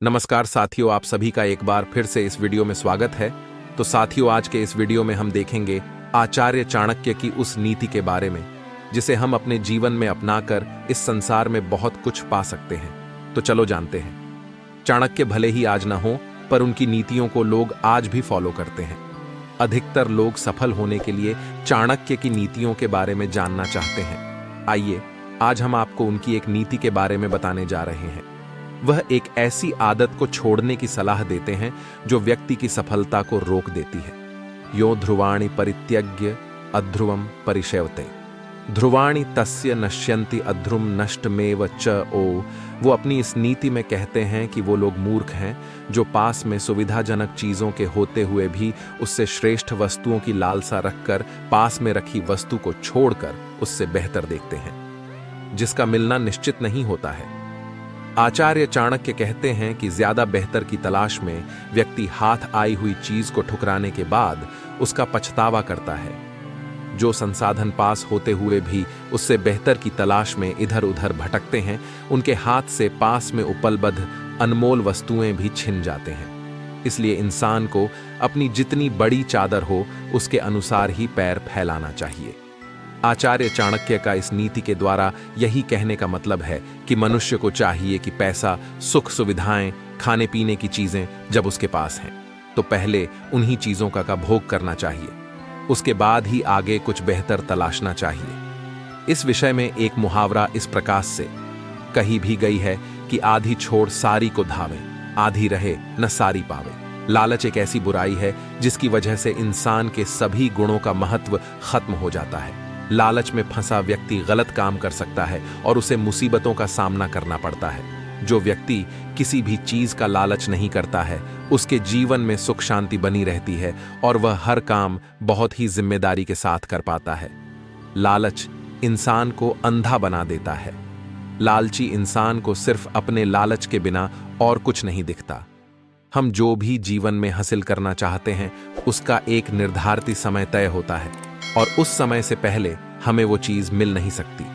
नमस्कार साथियों, आप सभी का एक बार फिर से इस वीडियो में स्वागत है। तो साथियों, आज के इस वीडियो में हम देखेंगे आचार्य चाणक्य की उस नीति के बारे में जिसे हम अपने जीवन में अपनाकर इस संसार में बहुत कुछ पा सकते हैं। तो चलो जानते हैं। चाणक्य भले ही आज ना हो, पर उनकी नीतियों को लोग आज भी फॉलो करते हैं। अधिकतर लोग सफल होने के लिए चाणक्य की नीतियों के बारे में जानना चाहते हैं। आइए, आज हम आपको उनकी एक नीति के बारे में बताने जा रहे हैं। वह एक ऐसी आदत को छोड़ने की सलाह देते हैं जो व्यक्ति की सफलता को रोक देती है। यो ध्रुवाणि परित्यज्य अध्रुवम परिशेवते, ध्रुवाणि तस्य नश्यन्ति अध्रुम नष्टमेव च ओ। वो अपनी इस नीति में कहते हैं कि वो लोग मूर्ख हैं जो पास में सुविधाजनक चीजों के होते हुए भी उससे श्रेष्ठ वस्तुओं की लालसा रखकर पास में रखी वस्तु को छोड़कर उससे बेहतर देखते हैं, जिसका मिलना निश्चित नहीं होता है। आचार्य चाणक्य कहते हैं कि ज्यादा बेहतर की तलाश में व्यक्ति हाथ आई हुई चीज को ठुकराने के बाद उसका पछतावा करता है। जो संसाधन पास होते हुए भी उससे बेहतर की तलाश में इधर उधर भटकते हैं, उनके हाथ से पास में उपलब्ध अनमोल वस्तुएं भी छिन जाते हैं। इसलिए इंसान को अपनी जितनी बड़ी चादर हो उसके अनुसार ही पैर फैलाना चाहिए। आचार्य चाणक्य का इस नीति के द्वारा यही कहने का मतलब है कि मनुष्य को चाहिए कि पैसा, सुख सुविधाएं, खाने पीने की चीजें जब उसके पास हैं तो पहले उन्हीं चीजों का भोग करना चाहिए। उसके बाद ही आगे कुछ बेहतर तलाशना चाहिए। इस विषय में एक मुहावरा इस प्रकार से कही भी गई है कि आधी छोड़ सारी को धावे, आधी रहे न सारी पावे। लालच एक ऐसी बुराई है जिसकी वजह से इंसान के सभी गुणों का महत्व खत्म हो जाता है। लालच में फंसा व्यक्ति गलत काम कर सकता है और उसे मुसीबतों का सामना करना पड़ता है। जो व्यक्ति किसी भी चीज का लालच नहीं करता है, उसके जीवन में सुख शांति बनी रहती है और वह हर काम बहुत ही जिम्मेदारी के साथ कर पाता है। लालच इंसान को अंधा बना देता है। लालची इंसान को सिर्फ अपने लालच के बिना और कुछ नहीं दिखता। हम जो भी जीवन में हासिल करना चाहते हैं उसका एक निर्धारित समय तय होता है और उस समय से पहले हमें वो चीज मिल नहीं सकती।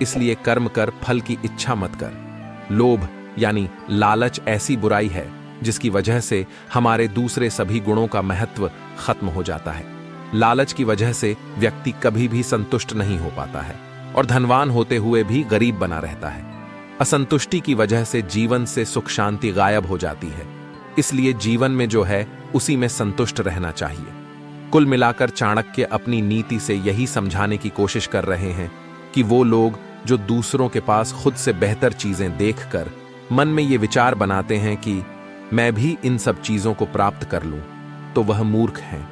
इसलिए कर्म कर, फल की इच्छा मत कर। लोभ यानी लालच ऐसी बुराई है जिसकी वजह से हमारे दूसरे सभी गुणों का महत्व खत्म हो जाता है। लालच की वजह से व्यक्ति कभी भी संतुष्ट नहीं हो पाता है और धनवान होते हुए भी गरीब बना रहता है। असंतुष्टि की वजह से जीवन से सुख शांति गायब हो जाती है। इसलिए जीवन में जो है उसी में संतुष्ट रहना चाहिए। कुल मिलाकर चाणक्य अपनी नीति से यही समझाने की कोशिश कर रहे हैं कि वो लोग जो दूसरों के पास खुद से बेहतर चीजें देखकर मन में ये विचार बनाते हैं कि मैं भी इन सब चीजों को प्राप्त कर लूं, तो वह मूर्ख हैं।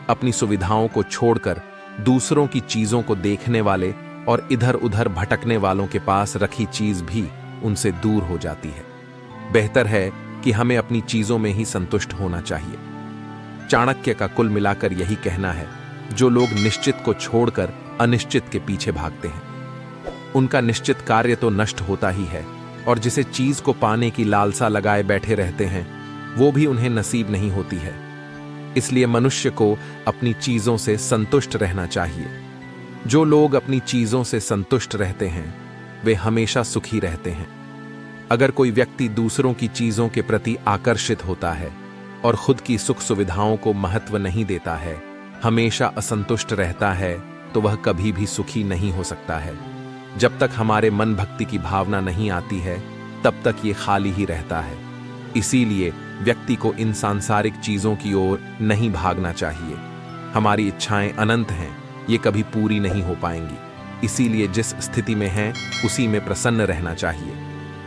अपनी सुविधाओं को छोड़कर दूसरों की चीजों को देखने वाले और इधर उधर भटकने वालों के पास रखी चीज भी उनसे दूर हो जाती है। बेहतर है कि हमें अपनी चीजों में ही संतुष्ट होना चाहिए। चाणक्य का कुल मिलाकर यही कहना है, जो लोग निश्चित को छोड़कर अनिश्चित के पीछे भागते हैं उनका निश्चित कार्य तो नष्ट होता ही है, और जिसे चीज को पाने की लालसा लगाए बैठे रहते हैं वो भी उन्हें नसीब नहीं होती है। इसलिए मनुष्य को अपनी चीजों से संतुष्ट रहना चाहिए। जो लोग अपनी चीजों से संतुष्ट रहते हैं वे हमेशा सुखी रहते हैं। अगर कोई व्यक्ति दूसरों की चीजों के प्रति आकर्षित होता है और खुद की सुख सुविधाओं को महत्व नहीं देता है, हमेशा असंतुष्ट रहता है, तो वह कभी भी सुखी नहीं हो सकता है। जब तक हमारे मन भक्ति की भावना नहीं आती है तब तक ये खाली ही रहता है। इसीलिए व्यक्ति को इन सांसारिक चीजों की ओर नहीं भागना चाहिए। हमारी इच्छाएं अनंत हैं, ये कभी पूरी नहीं हो पाएंगी। इसीलिए जिस स्थिति में हैं उसी में प्रसन्न रहना चाहिए।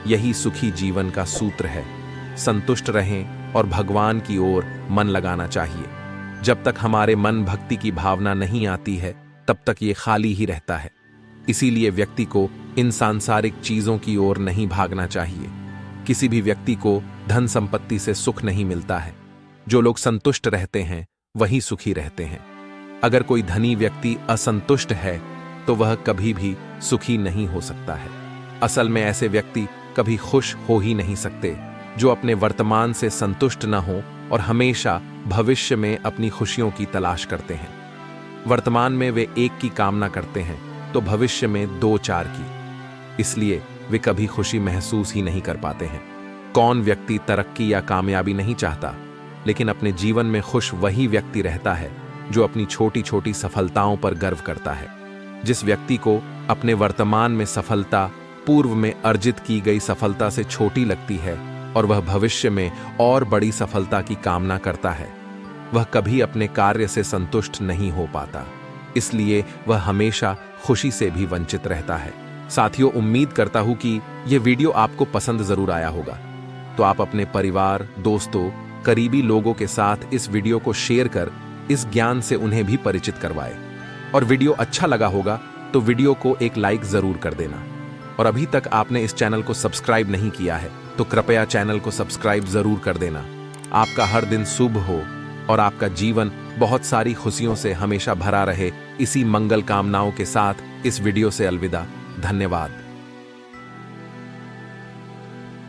यही सुखी जीवन का सूत्र है। संतुष्ट रहें और भगवान की ओर मन लगाना चाहिए। जब तक हमारे मन भक्ति की भावना नहीं आती है तब तक ये खाली ही रहता है। इसीलिए व्यक्ति को इन सांसारिक चीजों की ओर नहीं भागना चाहिए। किसी भी व्यक्ति को धन संपत्ति से सुख नहीं मिलता है। जो लोग संतुष्ट रहते हैं वही सुखी रहते हैं। अगर कोई धनी व्यक्ति असंतुष्ट है तो वह कभी भी सुखी नहीं हो सकता है। असल में ऐसे व्यक्ति कभी खुश हो ही नहीं सकते जो अपने वर्तमान से संतुष्ट न हो और हमेशा भविष्य में अपनी खुशियों की तलाश करते हैं। वर्तमान में वे एक की कामना करते हैं तो भविष्य में दो चार की। इसलिए वे कभी खुशी महसूस ही नहीं कर पाते हैं। कौन व्यक्ति तरक्की या कामयाबी नहीं चाहता, लेकिन अपने जीवन में खुश वही व्यक्ति रहता है जो अपनी छोटी छोटी सफलताओं पर गर्व करता है। जिस व्यक्ति को अपने वर्तमान में सफलता पूर्व में अर्जित की गई सफलता से छोटी लगती है और वह भविष्य में और बड़ी सफलता की कामना करता है, वह कभी अपने कार्य से संतुष्ट नहीं हो पाता। इसलिए वह हमेशा खुशी से भी वंचित रहता है। साथियों, उम्मीद करता हूं कि यह वीडियो आपको पसंद जरूर आया होगा। तो आप अपने परिवार, दोस्तों, करीबी लोगों के साथ इस वीडियो को शेयर कर इस ज्ञान से उन्हें भी परिचित करवाएं। और वीडियो अच्छा लगा होगा तो वीडियो को एक लाइक जरूर कर देना। और अभी तक आपने इस चैनल को सब्सक्राइब नहीं किया है तो कृपया चैनल को सब्सक्राइब जरूर कर देना। आपका हर दिन शुभ हो और आपका जीवन बहुत सारी खुशियों से हमेशा भरा रहे, इसी मंगल कामनाओं के साथ इस वीडियो से अलविदा। धन्यवाद।